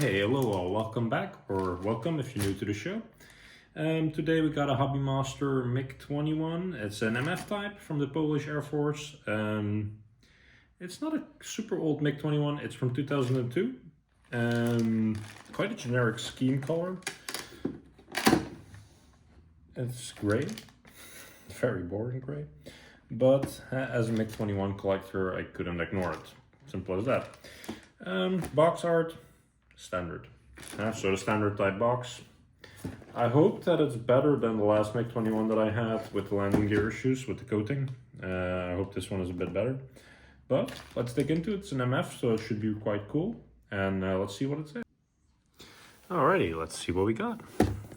Hey, hello all, welcome back, or welcome if you're new to the show. Today we got a Hobby Master MIG-21. It's an MF type from the Polish Air Force. It's not a super old MIG-21, it's from 2002. Quite a generic scheme color. It's gray, very boring gray. But as a MIG-21 collector, I couldn't ignore it. Simple as that. Box art. Standard. So the standard type box. I hope that it's better than the last MIG-21 that I had with the landing gear issues with the coating. I hope this one is a bit better. But let's dig into it. It's an MF, so it should be quite cool. And let's see what it says. Alrighty, let's see what we got.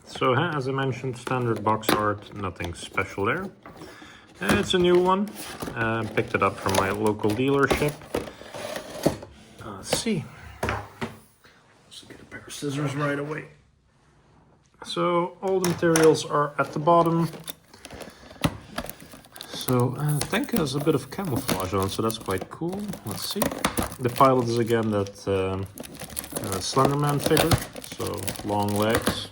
So as I mentioned, standard box art, nothing special there. It's a new one. Picked it up from my local dealership. Let's see. Scissors right away. So all the materials are at the bottom. So tank has a bit of camouflage on, so that's quite cool. Let's see. The pilot is again that Slenderman figure, so long legs.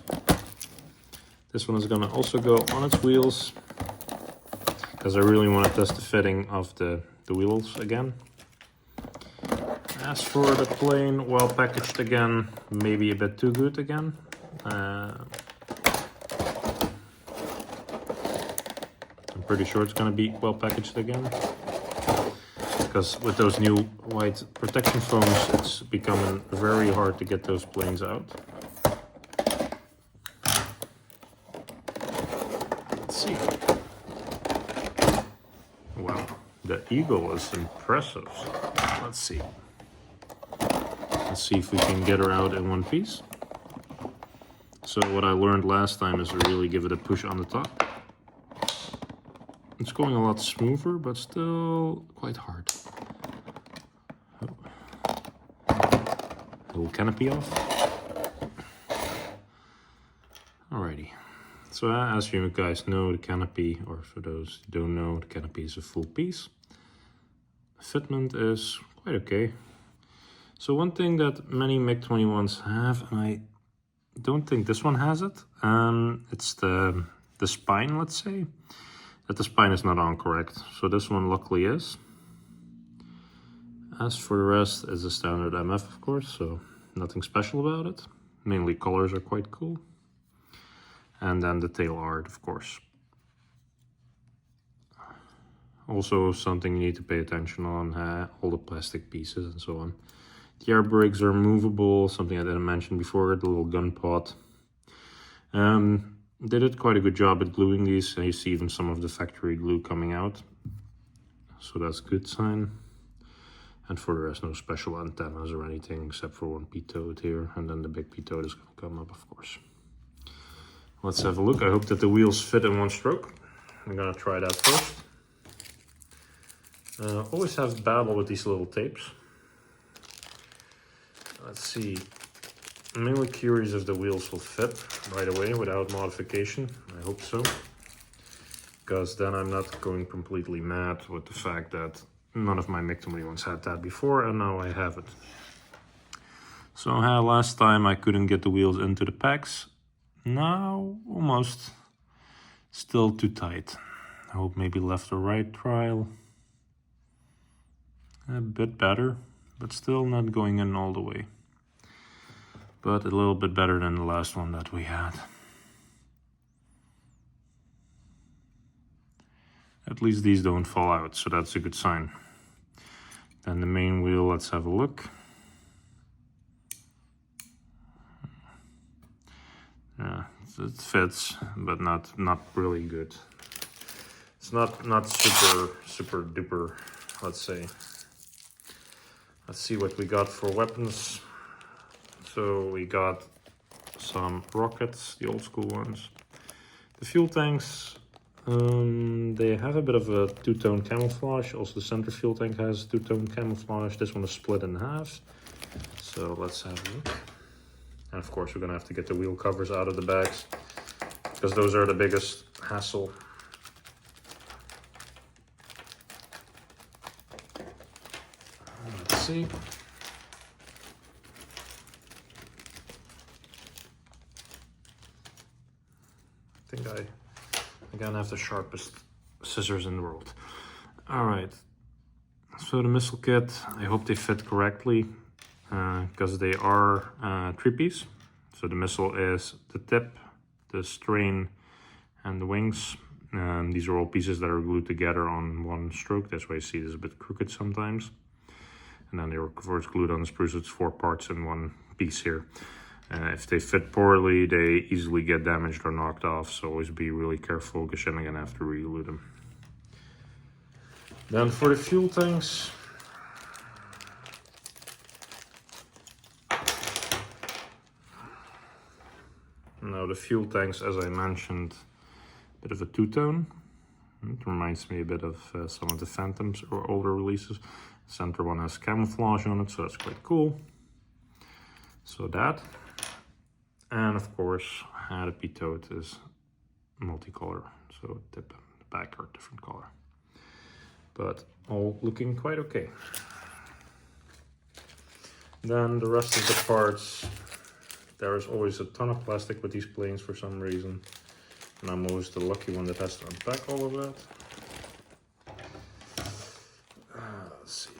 This one is gonna also go on its wheels because I really want to test the fitting of the wheels again. As for the plane, well packaged again, maybe a bit too good again. I'm pretty sure it's gonna be well packaged again. Because with those new white protection foams, it's becoming very hard to get those planes out. Let's see. Wow, the eagle is impressive. Let's see. Let's see if we can get her out in one piece. So what I learned last time is to really give it a push on the top. It's going a lot smoother, but still quite hard. Little canopy off. Alrighty. So as you guys know, the canopy, or for those who don't know, the canopy is a full piece. Fitment is quite okay. So one thing that many MIG-21s have, and I don't think this one has it, it's the spine, let's say. That the spine is not on correct. So this one luckily is. As for the rest, it's a standard MF, of course, so nothing special about it. Mainly colors are quite cool. And then the tail art, of course. Also something you need to pay attention on, all the plastic pieces and so on. The air brakes are movable, something I didn't mention before, the little gun pot. They did quite a good job at gluing these, and you see even some of the factory glue coming out. So that's a good sign. And for the rest, no special antennas or anything, except for one pitot here, and then the big pitot is going to come up, of course. Let's have a look. I hope that the wheels fit in one stroke. I'm going to try that first. Always have battle with these little tapes. Let's see, I'm mainly curious if the wheels will fit right away without modification. I hope so. Because then I'm not going completely mad with the fact that none of my MIG-21s had that before, and now I have it. So last time I couldn't get the wheels into the packs. Now, almost. Still too tight. I hope maybe left or right trial. A bit better, but still not going in all the way. But a little bit better than the last one that we had. At least these don't fall out, so that's a good sign. Then the main wheel, let's have a look. Yeah, it fits, but not really good. It's not super duper, let's say. Let's see what we got for weapons. So we got some rockets, the old school ones. The fuel tanks, they have a bit of a two-tone camouflage. Also the center fuel tank has two-tone camouflage. This one is split in half. So let's have a look. And of course we're gonna have to get the wheel covers out of the bags, because those are the biggest hassle. Let's see. think I again have the sharpest scissors in the world. All right, so the missile kit, I hope they fit correctly because they are 3-piece. So the missile is the tip, the string, and the wings. These are all pieces that are glued together on one stroke. That's why you see this a bit crooked sometimes. And then they were first glued on the spruce. It's 4 parts in one piece here. If they fit poorly, they easily get damaged or knocked off. So always be really careful because then you're gonna have to reglue them. Then for the fuel tanks, now the fuel tanks, as I mentioned, a bit of a two-tone. It reminds me a bit of some of the Phantoms or older releases. The center one has camouflage on it, so that's quite cool. So that, and of course, the pitot is multicolor, so tip and the back are different color. But all looking quite okay. Then the rest of the parts, there is always a ton of plastic with these planes for some reason. And I'm always the lucky one that has to unpack all of that. Let's see.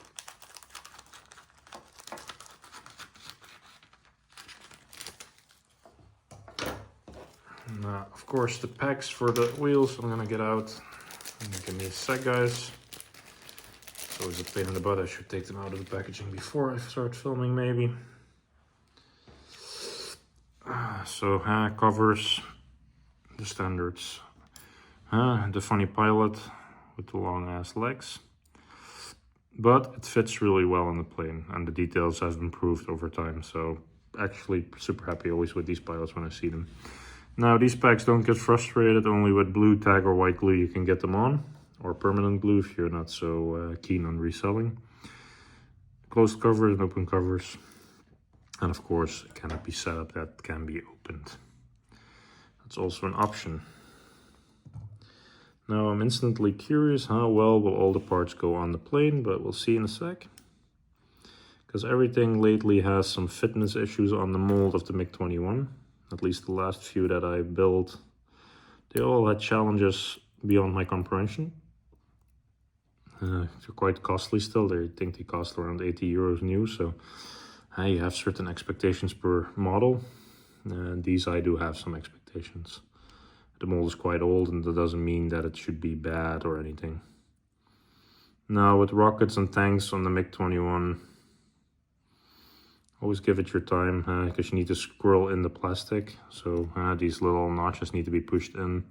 Now, of course, the pegs for the wheels I'm gonna get out. Give me a sec, guys. It's always a pain in the butt. I should take them out of the packaging before I start filming, maybe. So, covers, the standards. The funny pilot with the long ass legs. But it fits really well on the plane, and the details have improved over time. So, actually, super happy always with these pilots when I see them. Now, these packs don't get frustrated. Only with blue tag or white glue you can get them on, or permanent glue if you're not so keen on reselling. Closed covers and open covers. And of course, it cannot be set up that can be opened. That's also an option. Now, I'm instantly curious how well will all the parts go on the plane, but we'll see in a sec. Because everything lately has some fitness issues on the mold of the MiG-21. At least the last few that I built, they all had challenges beyond my comprehension. They're quite costly still. I think they cost around 80 euros new, so you have certain expectations per model. These I do have some expectations. The mold is quite old, and that doesn't mean that it should be bad or anything. Now, with rockets and tanks on the MiG-21, always give it your time, because you need to scroll in the plastic. So these little notches need to be pushed in.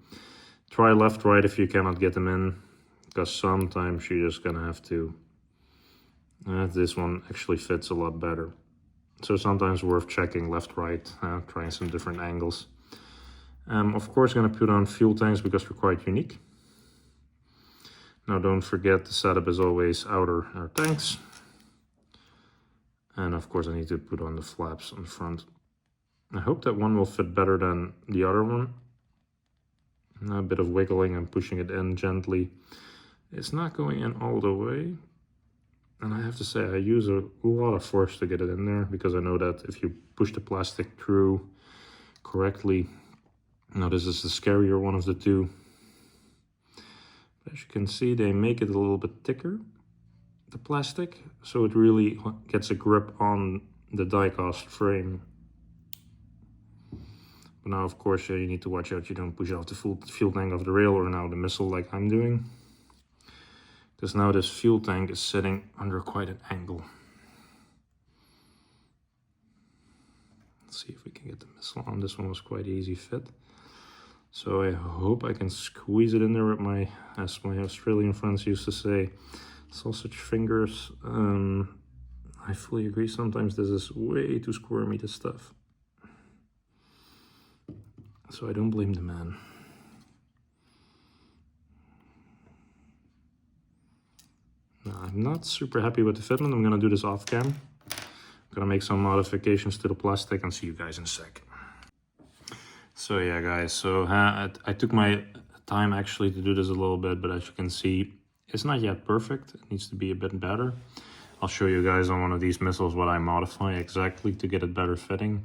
Try left, right if you cannot get them in, because sometimes you're just gonna have to. This one actually fits a lot better. So sometimes worth checking left, right, trying some different angles. Of course, gonna put on fuel tanks because they're quite unique. Now, don't forget the setup is always outer tanks. And of course I need to put on the flaps on the front. I hope that one will fit better than the other one. A bit of wiggling and pushing it in gently. It's not going in all the way. And I have to say I use a lot of force to get it in there, because I know that if you push the plastic through correctly, now this is the scarier one of the two. As you can see, they make it a little bit thicker, the plastic, so it really gets a grip on the die-cast frame. But now, of course, you need to watch out you don't push off the fuel tank off the rail, or now the missile like I'm doing. Because now this fuel tank is sitting under quite an angle. Let's see if we can get the missile on. This one was quite easy fit. So I hope I can squeeze it in there with my, as my Australian friends used to say, sausage fingers. I fully agree, sometimes this is way too squirmy, this stuff. So I don't blame the man. Now, I'm not super happy with the fitment. I'm gonna do this off cam. I'm gonna make some modifications to the plastic and see you guys in a sec. So yeah guys, so I took my time actually to do this a little bit, but as you can see, it's not yet perfect. It needs to be a bit better. I'll show you guys on one of these missiles what I modify exactly to get it better fitting.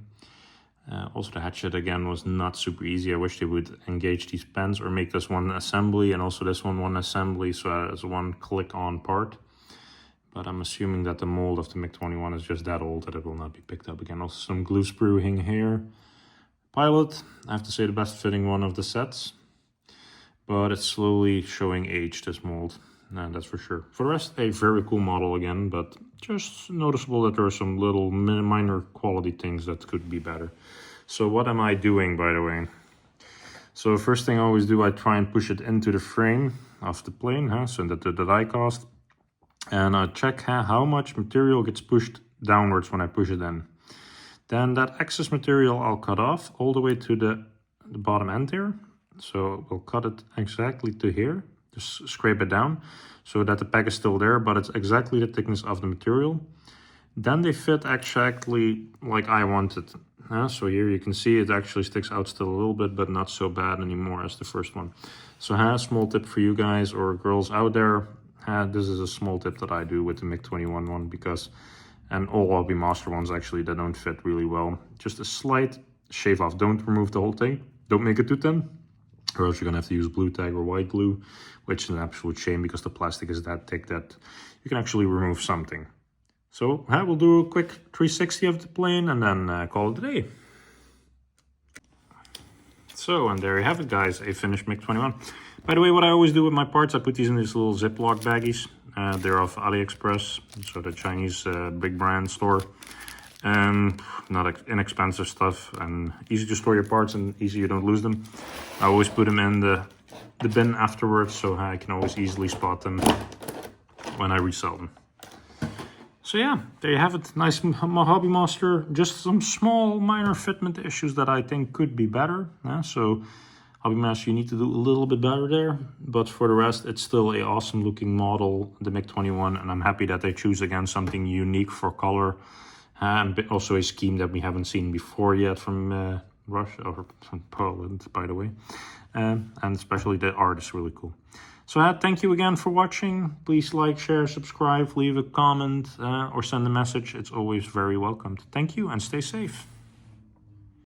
Also the hatchet again was not super easy. I wish they would engage these pens or make this one assembly and also this one assembly, so it's one click on part. But I'm assuming that the mold of the MIG-21 is just that old that it will not be picked up again. Also some glue sprueing here. Pilot, I have to say the best fitting one of the sets. But it's slowly showing age, this mold. That's for sure. For the rest, a very cool model again, but just noticeable that there are some little minor quality things that could be better. So what am I doing, by the way? So first thing I always do, I try and push it into the frame of the plane, so that the die cast. And I check how much material gets pushed downwards when I push it in. Then that excess material I'll cut off all the way to the bottom end here. So we'll cut it exactly to here, just scrape it down so that the peg is still there, but it's exactly the thickness of the material. Then they fit exactly like I wanted. So here you can see it actually sticks out still a little bit, but not so bad anymore as the first one. So a small tip for you guys or girls out there. This is a small tip that I do with the MIG-21 one because, and all Hobby Master ones actually, they don't fit really well. Just a slight shave off. Don't remove the whole thing. Don't make it too thin, or else you're gonna have to use blue tag or white glue, which is an absolute shame because the plastic is that thick that you can actually remove something. So we'll do a quick 360 of the plane and then call it a day. So, and there you have it, guys, a finished MIG-21. By the way, what I always do with my parts, I put these in these little Ziploc baggies. They're off AliExpress, so the Chinese big brand store. Not inexpensive stuff and easy to store your parts and easy you don't lose them. I always put them in the bin afterwards, so I can always easily spot them when I resell them. So yeah, there you have it. Nice Hobby Master. Just some small minor fitment issues that I think could be better. So Hobby Master, you need to do a little bit better there. But for the rest, it's still a awesome looking model, the MIG-21. And I'm happy that they choose again something unique for color. And also a scheme that we haven't seen before yet from Russia or from Poland, by the way. And especially the art is really cool. So thank you again for watching. Please like, share, subscribe, leave a comment or send a message. It's always very welcomed. Thank you and stay safe.